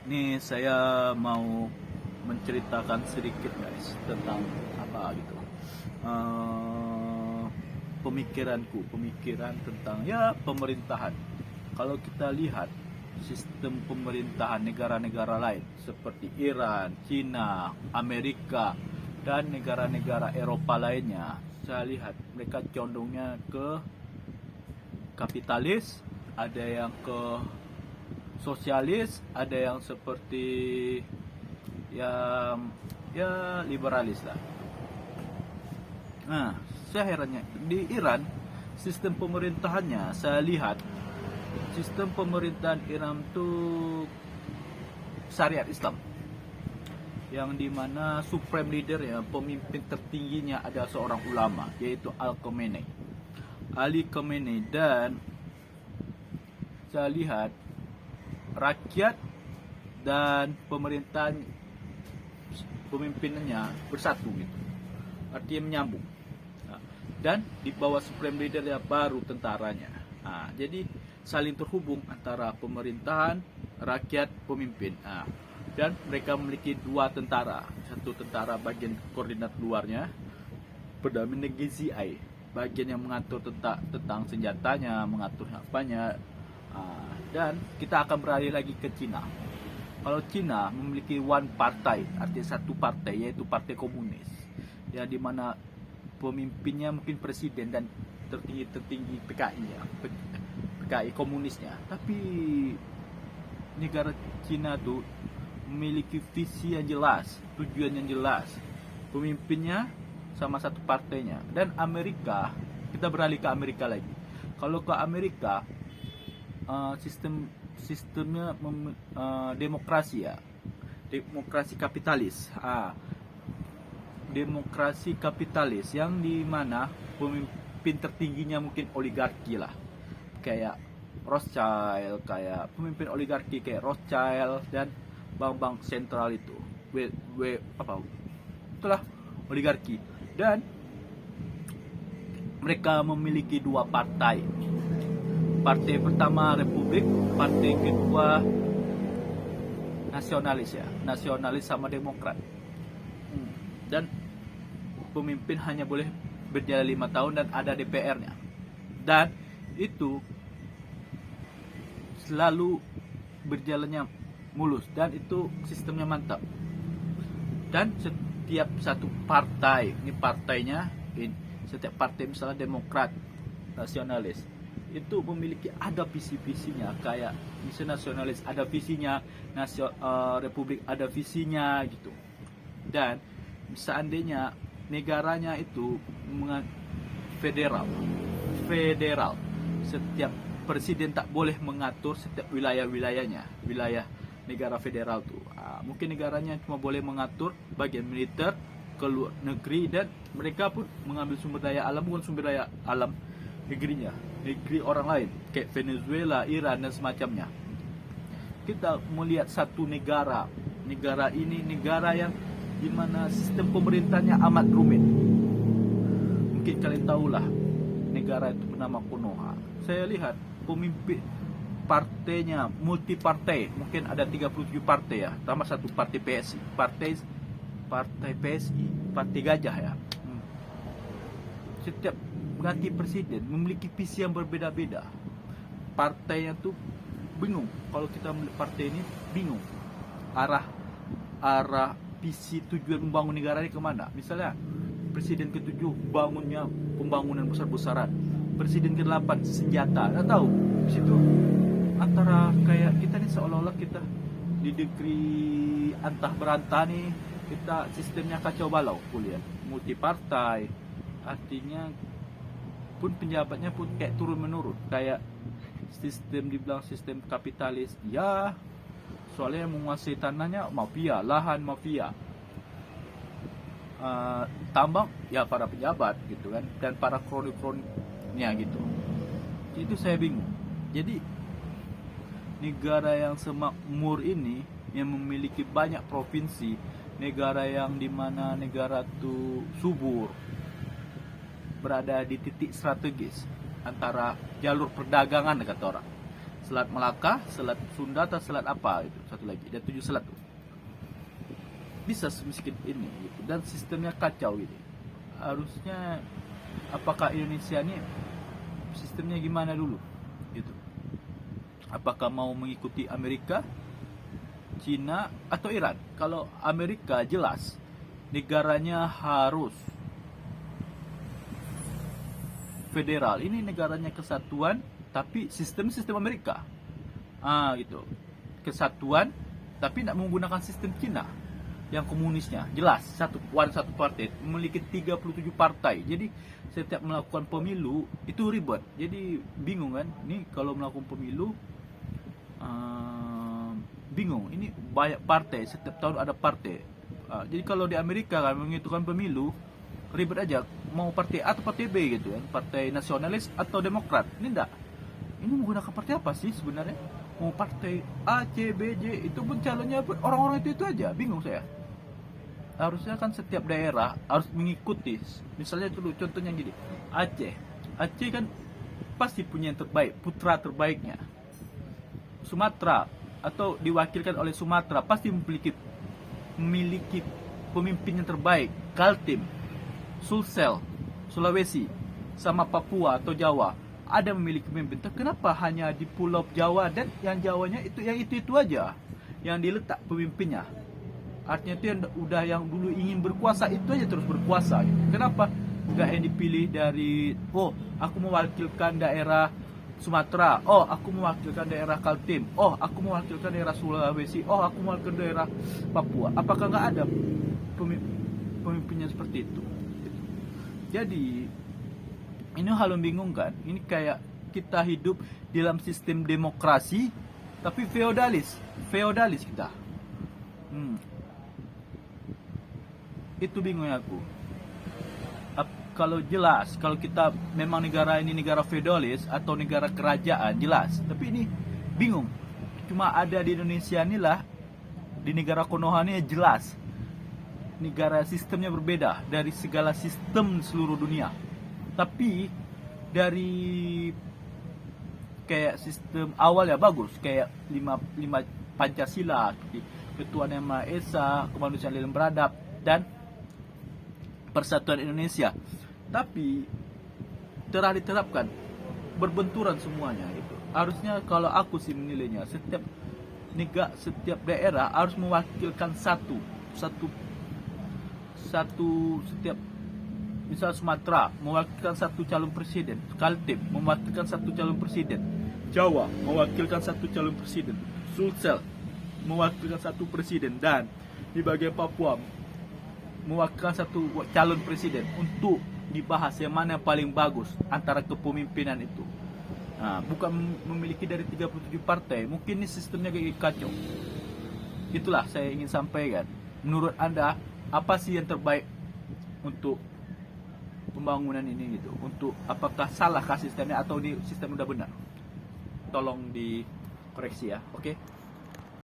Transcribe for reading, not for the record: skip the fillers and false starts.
Nih saya mau menceritakan sedikit guys tentang apa gitu. Eh, pemikiran tentang ya pemerintahan. Kalau kita lihat sistem pemerintahan negara-negara lain seperti Iran, Cina, Amerika dan negara-negara Eropa lainnya, saya lihat mereka condongnya ke kapitalis, ada yang ke sosialis, ada yang seperti yang ya liberalis lah. Nah, saya herannya di Iran sistem pemerintahannya saya lihat sistem pemerintahan Iran itu syariat Islam yang dimana supreme leader ya pemimpin tertingginya ada seorang ulama yaitu Ali Khamenei dan saya lihat rakyat dan pemerintahan pemimpinannya bersatu gitu, artinya menyambung. Nah, dan di bawah supreme leader ya baru tentaranya. Nah, jadi saling terhubung antara pemerintahan, rakyat, pemimpin. Nah, dan mereka memiliki dua tentara, satu tentara bagian koordinat luarnya bernama negeri ZI, bagian yang mengatur tentang senjatanya, mengatur apanya. Dan kita akan beralih lagi ke Cina. Kalau Cina memiliki one partai, artinya satu partai, yaitu Partai Komunis, ya di mana pemimpinnya mungkin presiden dan tertinggi PKI-nya, PKI komunisnya. Tapi negara Cina tuh memiliki visi yang jelas, tujuan yang jelas, pemimpinnya sama satu partainya. Dan Amerika, kita beralih ke Amerika lagi. Kalau ke Amerika, sistemnya demokrasi ya, demokrasi kapitalis. Demokrasi kapitalis yang dimana pemimpin tertingginya mungkin oligarki lah, kayak Rothschild, kayak pemimpin oligarki kayak Rothschild dan bank-bank sentral itu, apa itulah oligarki. Dan mereka memiliki dua partai. Partai pertama Republik, partai kedua nasionalis ya, nasionalis sama Demokrat. Dan pemimpin hanya boleh berjalan 5 tahun dan ada DPR-nya. Dan itu selalu berjalannya mulus dan itu sistemnya mantap. Dan setiap satu partai, ini partainya, setiap partai misalnya Demokrat, nasionalis, itu memiliki ada visi-visinya, kayak misalnya nasionalis ada visinya, Republik ada visinya gitu. Dan seandainya negaranya itu federal, setiap presiden tak boleh mengatur setiap wilayah-wilayahnya, wilayah negara federal tuh. Mungkin negaranya cuma boleh mengatur bagian militer, ke luar negeri, dan mereka pun mengambil sumber daya alam, bukan sumber daya alam negerinya, negeri orang lain kayak Venezuela, Iran dan semacamnya. Kita melihat satu negara ini negara yang dimana sistem pemerintahnya amat rumit. Mungkin kalian tahulah negara itu bernama Konoha. Saya lihat pemimpin partainya multi partai, mungkin ada 37 partai ya, tambah satu partai PSI, partai PSI, partai gajah ya. Setiap ganti presiden memiliki visi yang berbeda-beda. Partainya tuh bingung. Kalau kita melihat partai ini bingung arah visi tujuan membangun negara ini kemana. Misalnya presiden ke-7 bangunnya pembangunan besar-besaran, presiden ke-8 senjata, nggak tahu di situ antara kayak kita nih seolah-olah kita di negeri antah berantah nih, kita sistemnya kacau balau kuliah multi partai, artinya pun penjabatnya pun kayak turun menurun, kayak sistem dibilang sistem kapitalis ya, soalnya yang menguasai tanahnya mafia, lahan mafia, tambang ya para pejabat gitu kan, dan para kroni-kroninya gitu. Itu saya bingung. Jadi negara yang semakmur ini, yang memiliki banyak provinsi, negara yang dimana negara itu subur, berada di titik strategis antara jalur perdagangan kata orang, Selat Melaka, Selat Sunda, atau selat apa itu satu lagi. Ada 7 selat tuh. Bisa semiskin ini gitu. Dan sistemnya kacau gitu. Harusnya apakah Indonesia ini sistemnya gimana dulu gitu. Apakah mau mengikuti Amerika, Cina, atau Iran? Kalau Amerika jelas negaranya harus federal. Ini negaranya kesatuan, tapi sistem Amerika. Gitu. Kesatuan, tapi tidak menggunakan sistem Cina yang komunisnya. Jelas, satu partai memiliki 37 partai. Jadi setiap melakukan pemilu itu ribet. Jadi bingung kan? Ini kalau melakukan pemilu bingung. Ini banyak partai, setiap tahun ada partai. Jadi kalau di Amerika kan menghitungan pemilu ribet aja, mau partai A atau partai B gitu kan, partai nasionalis atau demokrat. Ini enggak, ini menggunakan partai apa sih sebenarnya? Mau partai A, C, B, J, itu pun calonnya orang-orang itu aja, bingung saya. Harusnya kan setiap daerah harus mengikuti. Misalnya dulu contohnya gini, Aceh kan pasti punya yang terbaik, putra terbaiknya. Sumatera atau diwakilkan oleh Sumatera pasti memiliki pemimpin yang terbaik. Kaltim, Sulsel, Sulawesi, sama Papua atau Jawa ada memiliki pemimpin. Kenapa hanya di Pulau Jawa dan yang Jawanya itu aja yang diletak pemimpinnya? Artinya itu yang dulu ingin berkuasa itu aja terus berkuasa. Kenapa nggak yang dipilih dari aku mewakilkan daerah Sumatera, aku mewakilkan daerah Kaltim, aku mewakilkan daerah Sulawesi, aku mewakilkan daerah Papua? Apakah nggak ada pemimpinnya seperti itu? Jadi ini hal membingungkan. Ini kayak kita hidup dalam sistem demokrasi tapi feodalis kita. Itu bingung aku. Kalau jelas, kalau kita memang negara ini negara feodalis atau negara kerajaan jelas. Tapi ini bingung. Cuma ada di Indonesia inilah, di negara Konoha ini jelas. Negara sistemnya berbeda dari segala sistem seluruh dunia. Tapi dari kayak sistem awal ya bagus, kayak lima Pancasila, Ketuhanan Yang Maha Esa, kemanusiaan yang beradab, dan persatuan Indonesia. Tapi telah diterapkan berbenturan semuanya itu. Harusnya kalau aku sih menilainya, setiap daerah harus mewakilkan satu setiap. Misal Sumatera mewakilkan satu calon presiden, Kaltim mewakilkan satu calon presiden, Jawa mewakilkan satu calon presiden, Sulsel mewakilkan satu presiden, dan di bagian Papua mewakilkan satu calon presiden untuk dibahas yang mana yang paling bagus antara kepemimpinan itu. Bukan memiliki dari 37 partai. Mungkin ini sistemnya kayak kacau. Itulah saya ingin sampaikan. Menurut Anda, apa sih yang terbaik untuk pembangunan ini gitu? Untuk apakah salah sistemnya atau di sistem udah benar? Tolong dikoreksi ya. Oke.